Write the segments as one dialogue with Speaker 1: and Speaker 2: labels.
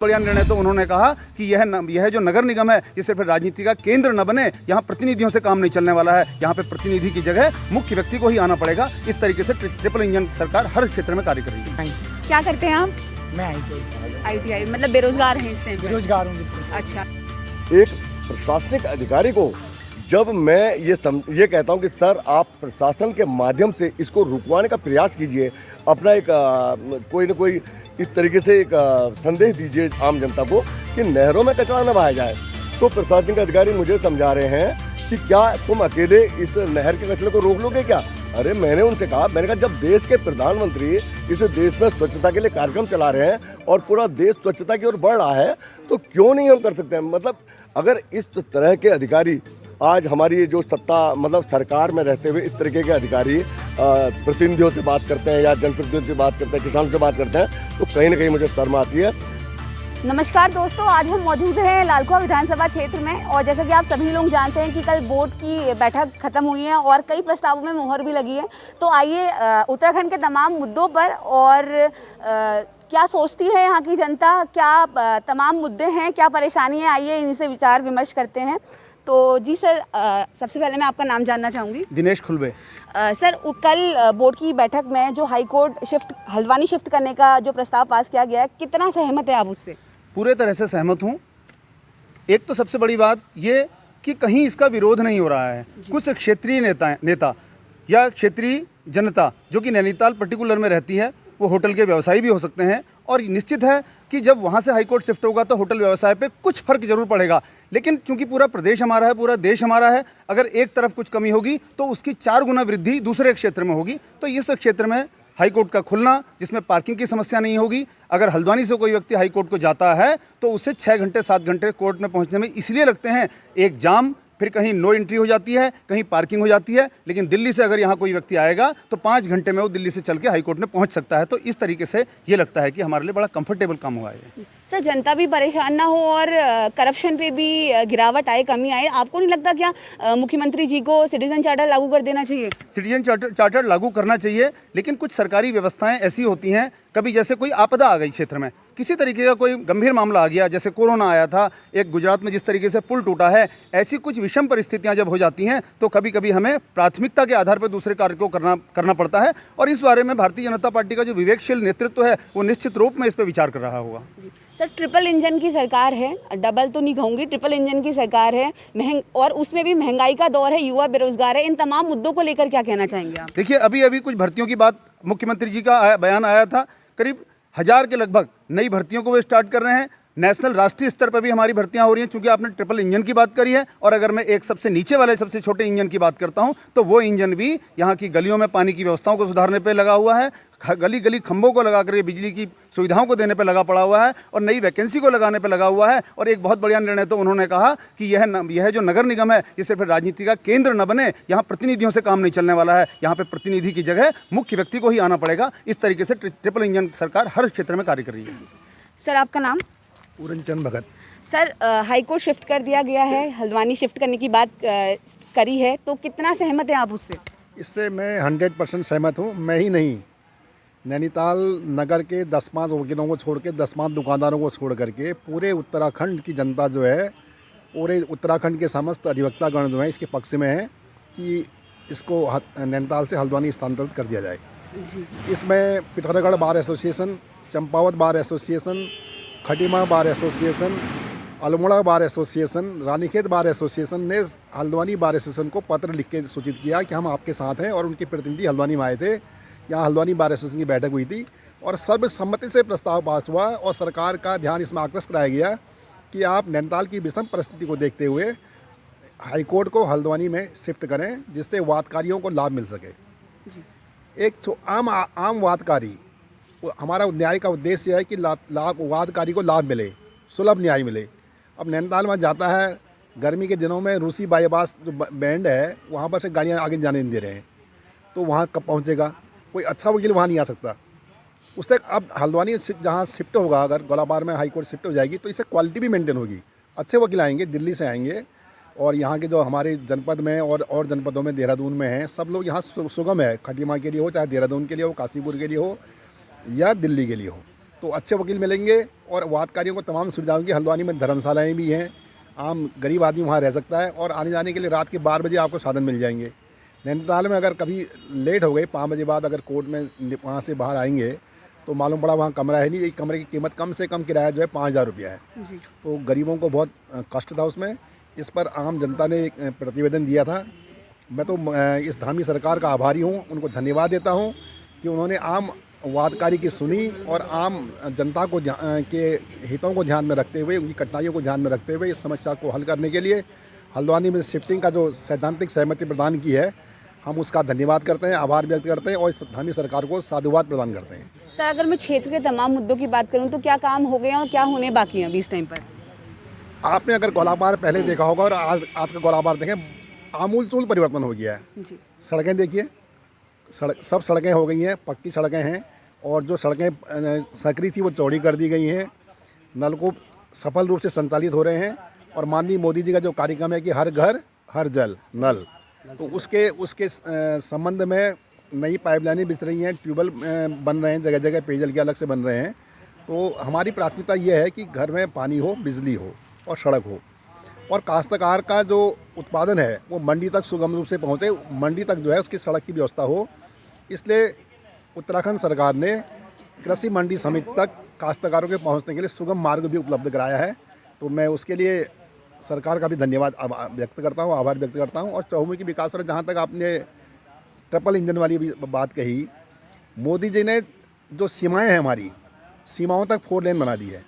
Speaker 1: बढ़िया निर्णय तो उन्होंने कहा कि यह जो नगर निगम है ये सिर्फ राजनीति का केंद्र न बने, यहाँ प्रतिनिधियों से काम नहीं चलने वाला है, यहाँ पे प्रतिनिधि की जगह मुख्य व्यक्ति को ही आना पड़ेगा। इस तरीके से ट्रिपल इंजन सरकार हर क्षेत्र में कार्य करेगी।
Speaker 2: क्या करते हैं आप?
Speaker 3: मैं
Speaker 2: ITI मतलब बेरोजगार हैं इस टाइम?
Speaker 3: बेरोजगार हूँ।
Speaker 2: अच्छा,
Speaker 4: एक प्रशासनिक अधिकारी को जब मैं ये कहता हूं कि सर आप प्रशासन के माध्यम से इसको रुकवाने का प्रयास कीजिए, अपना एक कोई न कोई इस तरीके से एक संदेश दीजिए आम जनता को कि नहरों में कचरा न बहाया जाए, तो प्रशासनिक अधिकारी मुझे समझा रहे हैं कि क्या तुम अकेले इस नहर के कचरे को रोक लोगे क्या? अरे मैंने उनसे कहा, मैंने कहा जब देश के प्रधानमंत्री इस देश में स्वच्छता के लिए कार्यक्रम चला रहे हैं और पूरा देश स्वच्छता की ओर बढ़ रहा है, तो क्यों नहीं हम कर सकते हैं? मतलब अगर इस तरह के अधिकारी आज हमारी जो सत्ता मतलब सरकार में रहते हुए इस तरीके के अधिकारी प्रतिनिधियों से बात करते हैं या जनप्रतिनिधियों से बात करते हैं, किसानों से बात करते हैं, तो कहीं ना कहीं मुझे शर्म आती है।
Speaker 2: नमस्कार दोस्तों, आज हम मौजूद हैं लालकुआ विधानसभा क्षेत्र में और जैसा कि आप सभी लोग जानते हैं कि कल बोर्ड की बैठक खत्म हुई है और कई प्रस्तावों में मुहर भी लगी है। तो आइए उत्तराखंड के तमाम मुद्दों पर और क्या सोचती है यहाँ की जनता, क्या तमाम मुद्दे हैं, क्या परेशानी है, आइए इनसे विचार विमर्श करते हैं। तो जी सर, सबसे पहले मैं आपका नाम जानना चाहूँगी।
Speaker 1: दिनेश खुलबे।
Speaker 2: सर, कल बोर्ड की बैठक में जो हाई कोर्ट हल्द्वानी शिफ्ट करने का जो प्रस्ताव पास किया गया है, कितना सहमत है आप उससे?
Speaker 1: पूरे तरह से सहमत हूँ। एक तो सबसे बड़ी बात ये कि कहीं इसका विरोध नहीं हो रहा है। कुछ क्षेत्रीय नेता या क्षेत्रीय जनता जो कि नैनीताल पर्टिकुलर में रहती है, वो होटल के व्यवसायी भी हो सकते हैं और निश्चित है कि जब वहाँ से हाईकोर्ट शिफ्ट होगा तो होटल व्यवसाय पे कुछ फर्क जरूर पड़ेगा। लेकिन चूंकि पूरा प्रदेश हमारा है, पूरा देश हमारा है, अगर एक तरफ कुछ कमी होगी तो उसकी 4 गुना वृद्धि दूसरे क्षेत्र में होगी। तो इस क्षेत्र में हाईकोर्ट का खुलना, जिसमें पार्किंग की समस्या नहीं होगी। अगर हल्द्वानी से कोई व्यक्ति हाईकोर्ट को जाता है तो उसे 6 घंटे 7 घंटे कोर्ट में पहुँचने में इसलिए लगते हैं, एक जाम, फिर कहीं नो एंट्री हो जाती है, कहीं पार्किंग हो जाती है। लेकिन दिल्ली से अगर यहाँ कोई व्यक्ति आएगा तो 5 घंटे में वो दिल्ली से चल के हाईकोर्ट में पहुँच सकता है। तो इस तरीके से ये लगता है कि हमारे लिए बड़ा कंफर्टेबल काम हुआ है।
Speaker 2: सर, जनता भी परेशान ना हो और करप्शन पे भी गिरावट आए, कमी आए, आपको नहीं लगता क्या मुख्यमंत्री जी को सिटीजन चार्टर लागू कर देना चाहिए?
Speaker 1: सिटीजन चार्टर लागू करना चाहिए, लेकिन कुछ सरकारी व्यवस्थाएं ऐसी होती हैं, कभी जैसे कोई आपदा आ गई क्षेत्र में, किसी तरीके का कोई गंभीर मामला आ गया, जैसे कोरोना आया था, एक गुजरात में जिस तरीके से पुल टूटा है, ऐसी कुछ विषम परिस्थितियां जब हो जाती हैं तो कभी कभी हमें प्राथमिकता के आधार पर दूसरे कार्य को करना पड़ता है। और इस बारे में भारतीय जनता पार्टी का जो विवेकशील नेतृत्व है वो निश्चित रूप में इस पर विचार कर रहा होगा।
Speaker 2: सर, ट्रिपल इंजन की सरकार है, डबल तो नहीं कहूँगी, ट्रिपल इंजन की सरकार है, और उसमें भी महंगाई का दौर है, युवा बेरोजगार है, इन तमाम मुद्दों को लेकर क्या कहना चाहेंगे आप?
Speaker 1: देखिए, अभी कुछ भर्तियों की बात मुख्यमंत्री जी का बयान आया था, करीब 1000 के लगभग नई भर्तियों को वो स्टार्ट कर रहे हैं। नेशनल राष्ट्रीय स्तर पर भी हमारी भर्तियां हो रही हैं, चूंकि आपने ट्रिपल इंजन की बात करी है। और अगर मैं एक सबसे नीचे वाले सबसे छोटे इंजन की बात करता हूं तो वो इंजन भी यहाँ की गलियों में पानी की व्यवस्थाओं को सुधारने पे लगा हुआ है, गली गली खंभों को लगा कर बिजली की सुविधाओं को देने पे लगा पड़ा हुआ है और नई वैकेंसी को लगाने पे लगा हुआ है। और एक बहुत बढ़िया निर्णय तो उन्होंने कहा कि यह जो नगर निगम है ये सिर्फ राजनीति का केंद्र न बने, यहाँ प्रतिनिधियों से काम नहीं चलने वाला है, यहाँ पे प्रतिनिधि की जगह मुख्य व्यक्ति को ही आना पड़ेगा। इस तरीके से ट्रिपल इंजन सरकार हर क्षेत्र में कार्य कर रही है।
Speaker 2: सर, आपका नाम?
Speaker 4: पूरनचंद भगत।
Speaker 2: सर, हाईकोर्ट शिफ्ट कर दिया गया है, हल्द्वानी शिफ्ट करने की बात करी है, तो कितना सहमत हैं आप उससे?
Speaker 3: इससे मैं 100% सहमत हूँ। मैं ही नहीं, नैनीताल नगर के 10-5 वकीलों को छोड़ के 10-5 दुकानदारों को छोड़ करके पूरे उत्तराखंड की जनता जो है, पूरे उत्तराखंड के समस्त अधिवक्तागण जो है इसके पक्ष में है कि इसको नैनीताल से हल्द्वानी स्थानांतरित कर दिया जाए जी। इसमें Pithoragarh bar association, Champawat bar association, Khatima bar association, Almora bar association, Ranikhet bar association ने हल्द्वानी बार एसोसिएशन को पत्र लिख के सूचित किया कि हम आपके साथ हैं। और उनके प्रतिनिधि हल्द्वानी में आए थे, यहाँ हल्द्वानी बार एसोसिएशन की बैठक हुई थी और सर्वसम्मति से प्रस्ताव पास हुआ और सरकार का ध्यान इसमें आकृष्ट कराया गया कि आप नैनीताल की विषम परिस्थिति को देखते हुए हाईकोर्ट को हल्द्वानी में शिफ्ट करें, जिससे वादकारियों को लाभ मिल सके। एक आम वादकारी, हमारा न्याय का उद्देश्य है कि वादकारी को लाभ मिले, सुलभ न्याय मिले। अब नैनीताल में जाता है, गर्मी के दिनों में रूसी बाईपास जो बैंड है वहाँ पर से गाड़ियाँ आगे जाने नहीं दे रहे हैं, तो वहाँ कब पहुँचेगा? कोई अच्छा वकील वहाँ नहीं आ सकता। उससे अब हल्द्वानी जहाँ शिफ्ट होगा, अगर गोलाबार में हाईकोर्ट शिफ्ट हो जाएगी तो इससे क्वालिटी भी मेंटेन होगी, अच्छे वकील आएंगे, दिल्ली से आएंगे और यहाँ के जो हमारे जनपद में और जनपदों में, देहरादून में हैं, सब लोग यहाँ सुगम है, खटीमा के लिए हो, चाहे देहरादून के लिए हो, काशीपुर के लिए हो या दिल्ली के लिए हो। तो अच्छे वकील मिलेंगे और वादकारियों को तमाम सुविधाओं की। हल्द्वानी में धर्मशालाएँ भी हैं, आम गरीब आदमी वहाँ रह सकता है और आने जाने के लिए रात के 12 बजे आपको साधन मिल जाएंगे। नैनीताल में अगर कभी लेट हो गए 5 बजे बाद अगर कोर्ट में वहाँ से बाहर आएंगे तो मालूम पड़ा वहाँ कमरा है नहीं। एक कमरे की कीमत कम से कम किराया जो है 5,000 रुपया है। तो गरीबों को बहुत कष्ट था उसमें। इस पर आम जनता ने एक प्रतिवेदन दिया था। मैं तो इस धामी सरकार का आभारी हूँ, उनको धन्यवाद देता हूँ कि उन्होंने आम वादकारी की सुनी और आम जनता को के हितों को ध्यान में रखते हुए, उनकी कठिनाइयों को ध्यान में रखते हुए इस समस्या को हल करने के लिए हल्द्वानी में शिफ्टिंग का जो सैद्धांतिक सहमति प्रदान की है, हम उसका धन्यवाद करते हैं, आभार व्यक्त करते हैं और इस धामी सरकार को साधुवाद प्रदान करते हैं।
Speaker 2: सर, अगर मैं क्षेत्र के तमाम मुद्दों की बात करूं तो क्या काम हो गए हैं और क्या होने बाकी हैं अभी इस टाइम पर?
Speaker 3: आपने अगर गोलाबार पहले देखा होगा और आज का गोलाबार देखें, आमूल-चूल परिवर्तन हो गया है।
Speaker 2: जी।
Speaker 3: सड़कें देखिए, सब सड़कें हो गई हैं, पक्की सड़कें हैं और जो सड़कें सकरी थी वो चौड़ी कर दी गई हैं। नलकूप सफल रूप से संचालित हो रहे हैं और माननीय मोदी जी का जो कार्यक्रम है कि हर घर हर जल नल, तो उसके संबंध में नई पाइपलाइनें बिछ रही हैं, ट्यूबवेल बन रहे हैं, जगह जगह पेयजल के अलग से बन रहे हैं। तो हमारी प्राथमिकता ये है कि घर में पानी हो, बिजली हो और सड़क हो और काश्तकार का जो उत्पादन है वो मंडी तक सुगम रूप से पहुँचे, मंडी तक जो है उसकी सड़क की व्यवस्था हो। इसलिए उत्तराखंड सरकार ने कृषि मंडी समिति तक काश्तकारों के पहुँचने के लिए सुगम मार्ग भी उपलब्ध कराया है। तो मैं उसके लिए सरकार का भी धन्यवाद व्यक्त करता हूँ, आभार व्यक्त करता हूँ। और चहुमुखी विकास और जहाँ तक आपने ट्रिपल इंजन वाली भी बात कही, मोदी जी ने जो सीमाएं हैं हमारी सीमाओं तक 4 लेन बना दी है।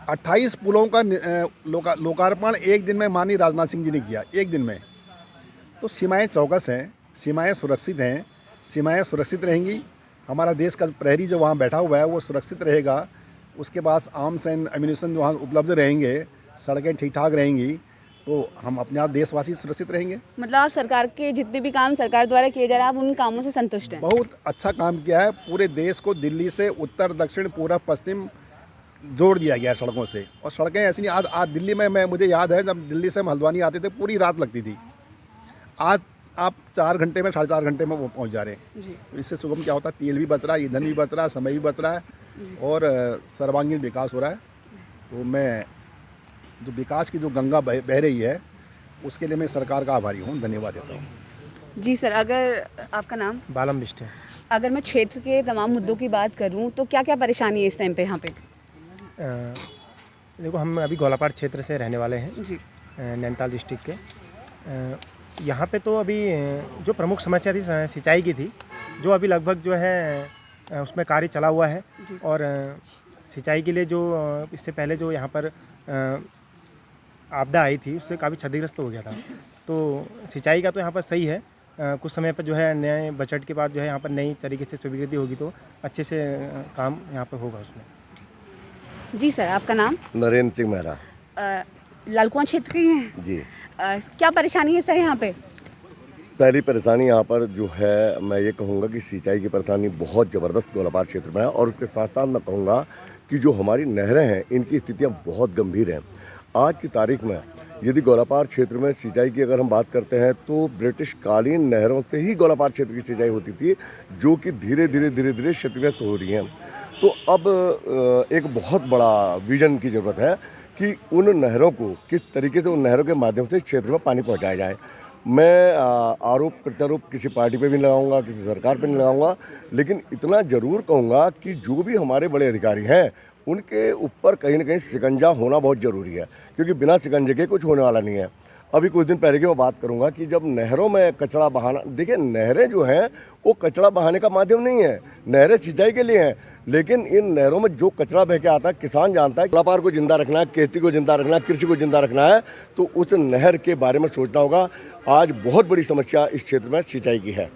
Speaker 3: 28 पुलों का लोकार्पण एक दिन में माननीय राजनाथ सिंह जी ने किया, एक दिन में। तो सीमाएं चौकस हैं, सीमाएं सुरक्षित हैं, सीमाएं सुरक्षित रहेंगी। हमारा देश का प्रहरी जो वहाँ बैठा हुआ है वो सुरक्षित रहेगा, उसके पास आर्म्स एंड एम्यूनिशन जो वहाँ उपलब्ध रहेंगे, सड़कें ठीक ठाक रहेंगी, तो हम अपने आप देशवासी सुरक्षित रहेंगे।
Speaker 2: मतलब आप सरकार के जितने भी काम सरकार द्वारा किए जा रहे हैं, आप उन कामों से संतुष्ट हैं?
Speaker 3: बहुत अच्छा काम किया है। पूरे देश को दिल्ली से उत्तर दक्षिण पूरब पश्चिम जोड़ दिया गया है सड़कों से। और सड़कें ऐसी नहीं, आज दिल्ली में मुझे याद है जब दिल्ली से हम हल्द्वानी आते थे पूरी रात लगती थी, आज आप 4 घंटे में 4.5 घंटे में वो पहुँच जा रहे हैं। तो इससे सुगम क्या होता है, तेल भी बच रहा है, ईंधन भी बच रहा है, समय भी बच रहा है और सर्वांगीण विकास हो रहा है। तो मैं जो विकास की जो गंगा बह रही है उसके लिए मैं सरकार का आभारी हूँ, धन्यवाद देता हूँ।
Speaker 2: जी सर, अगर आपका नाम?
Speaker 5: बालम बिष्ट है।
Speaker 2: अगर मैं क्षेत्र के तमाम मुद्दों की बात करूं तो क्या क्या परेशानी है इस टाइम पे यहाँ पे?
Speaker 5: देखो, हम अभी गोलापाड़ क्षेत्र से रहने वाले हैं
Speaker 2: जी।
Speaker 5: नैनीताल डिस्ट्रिक्ट के। यहाँ पे तो अभी जो प्रमुख समस्या थी सिंचाई की थी, जो अभी लगभग जो है उसमें कार्य चला हुआ है। और सिंचाई के लिए जो इससे पहले जो यहाँ पर आपदा आई थी उससे काफ़ी क्षतिग्रस्त हो गया था। तो सिंचाई का तो यहाँ पर सही है। कुछ समय पर जो है नए बजट के बाद जो है यहाँ पर नई तरीके से स्वीकृति होगी तो अच्छे से काम यहाँ पर होगा उसमें।
Speaker 2: जी सर, आपका नाम?
Speaker 4: नरेंद्र सिंह मेहरा।
Speaker 2: लालकुआं क्षेत्र के हैं
Speaker 4: जी।
Speaker 2: क्या परेशानी है सर यहाँ पे?
Speaker 4: पहली परेशानी यहाँ पर जो है मैं ये कहूँगा कि सिंचाई की परेशानी बहुत ज़बरदस्त गोलापाड़ क्षेत्र में है। और उसके साथ साथ मैं कहूँगा कि जो हमारी नहरें हैं इनकी स्थितियाँ बहुत गंभीर हैं। आज की तारीख में यदि गोलापाड़ क्षेत्र में सिंचाई की अगर हम बात करते हैं तो ब्रिटिश कालीन नहरों से ही गोलापाड़ क्षेत्र की सिंचाई होती थी, जो कि धीरे धीरे क्षतिग्रस्त हो रही हैं। तो अब एक बहुत बड़ा विजन की ज़रूरत है कि उन नहरों को किस तरीके से उन नहरों के माध्यम से इस क्षेत्र में पानी पहुंचाया जाए। मैं आरोप प्रत्यारोप किसी पार्टी पे भी लगाऊंगा, किसी सरकार पे नहीं लगाऊंगा, लेकिन इतना ज़रूर कहूँगा कि जो भी हमारे बड़े अधिकारी हैं उनके ऊपर कहीं ना कहीं शिकंजा होना बहुत ज़रूरी है, क्योंकि बिना शिकंजे के कुछ होने वाला नहीं है। अभी कुछ दिन पहले की मैं बात करूंगा कि जब नहरों में कचरा बहाना, देखिए नहरें जो हैं वो कचरा बहाने का माध्यम नहीं है, नहरें सिंचाई के लिए हैं। लेकिन इन नहरों में जो कचरा बह के आता है, किसान जानता है गोलापाड़ को जिंदा रखना है, खेती को जिंदा रखना है, कृषि को जिंदा रखना है, तो उस नहर के बारे में सोचना होगा। आज बहुत बड़ी समस्या इस क्षेत्र में सिंचाई की है।